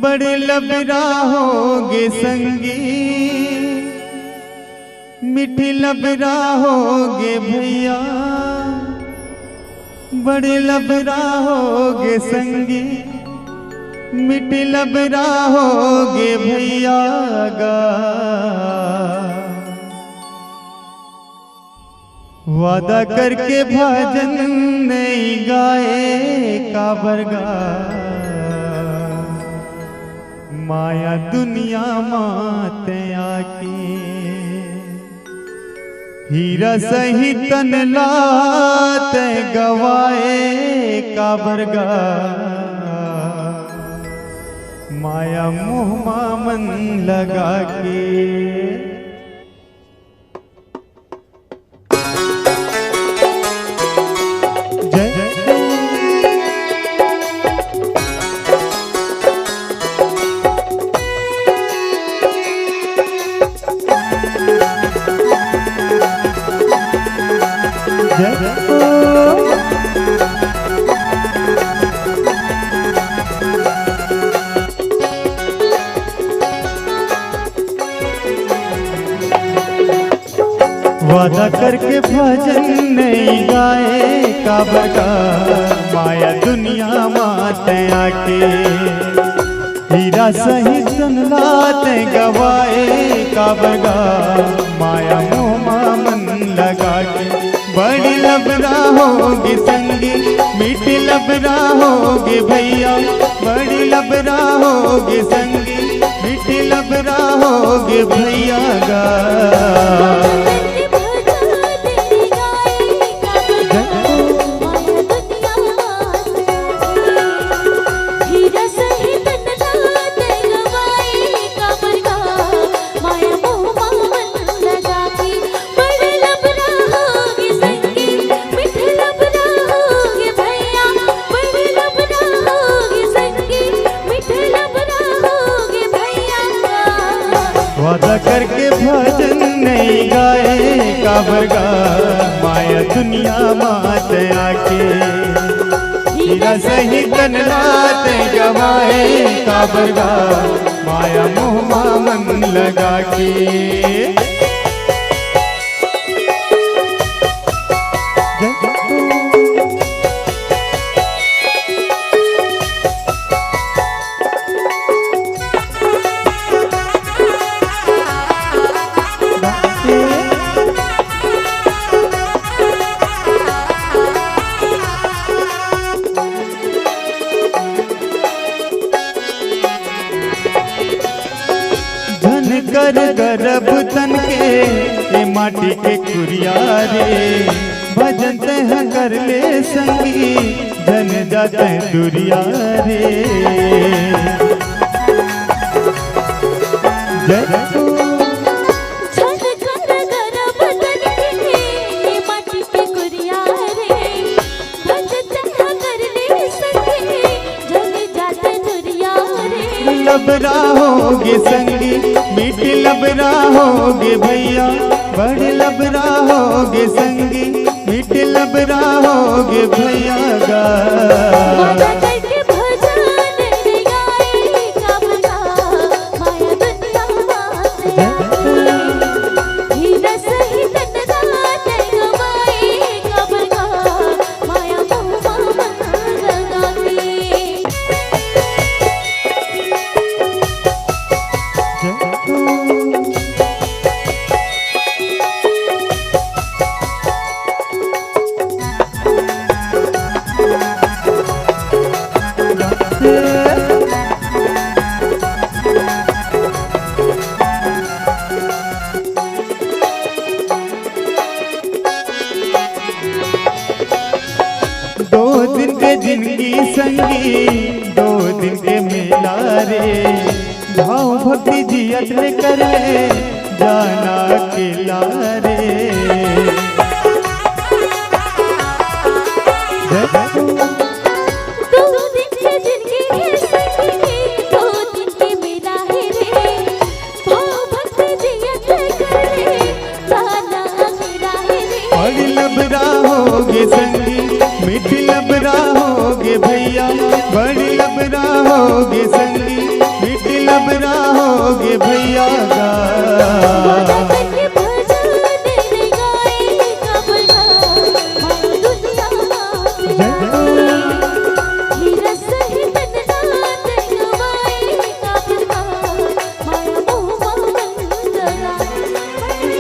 बड़े लबरा होगे संगी, मीठी लबरा होगे भैया, बड़े लबरा होगे संगी, मीठी लबरा होगे भैया गा। वादा करके भजन नहीं गाए काबरगा, माया दुनिया माते आके, हीरा सही तन लाते गवाए काबरगा, माया मोह मन लगा के। वादा करके भजन नहीं गाए काबरगा, माया दुनिया माते आके, हीरा सही तन लाते गवाए काबरगा, माया मोह मन लगा के। बड़ी लबरा होगी संगी, मीठी लबरा होगी भैया, बड़ी लबरा होगी संगी, मीठी लबरा होगी भैया गा। वादा करके भजन नहीं गाए काबरगा, माया दुनिया माते आके, हीरा सही तन लाते गवाए काबरगा, माया मोह मन लगा के। कर गर्भ तन के ये माटी के कुरिया रे, भजन तह कर ले संगी, धन जाते दुरिया रे। लबरा होगे संगी, मीठी लबरा होगे भैया, बड़े लबरा होगे संगी, मीठी लबरा होगे भैया गा। दो दिन के जिंदगी संगी, दो दिन के मेला रे, भाव भक्ति जियत ले कर ले जाना अकेला रे। बड़ी लबरा होगे संगी, मीठी लबरा होगे भैया, बड़ी लबरा होगे संगी, लबरा होगे भैया गा।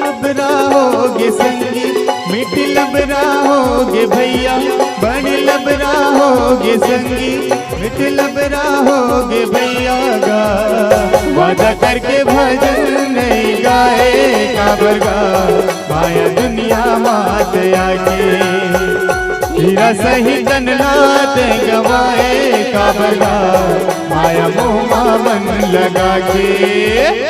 लबरा होगे संगी मिठी लबरा होगे भैया, बड़े लबरा होगे संगी मिठी लबरा होगे भैया गा। वादा करके भजन नहीं गाए काबर गा, माया दुनिया मात आके हीरा सही तनलात गवाए काबर गा, माया मोह मन लगा के।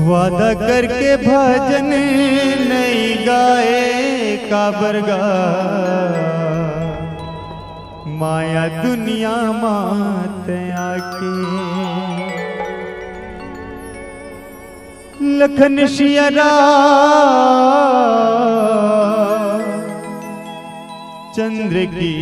वादा करके भजन नहीं गाए काबर गा, माया दुनिया मात आके लखन शियरा चंद्र की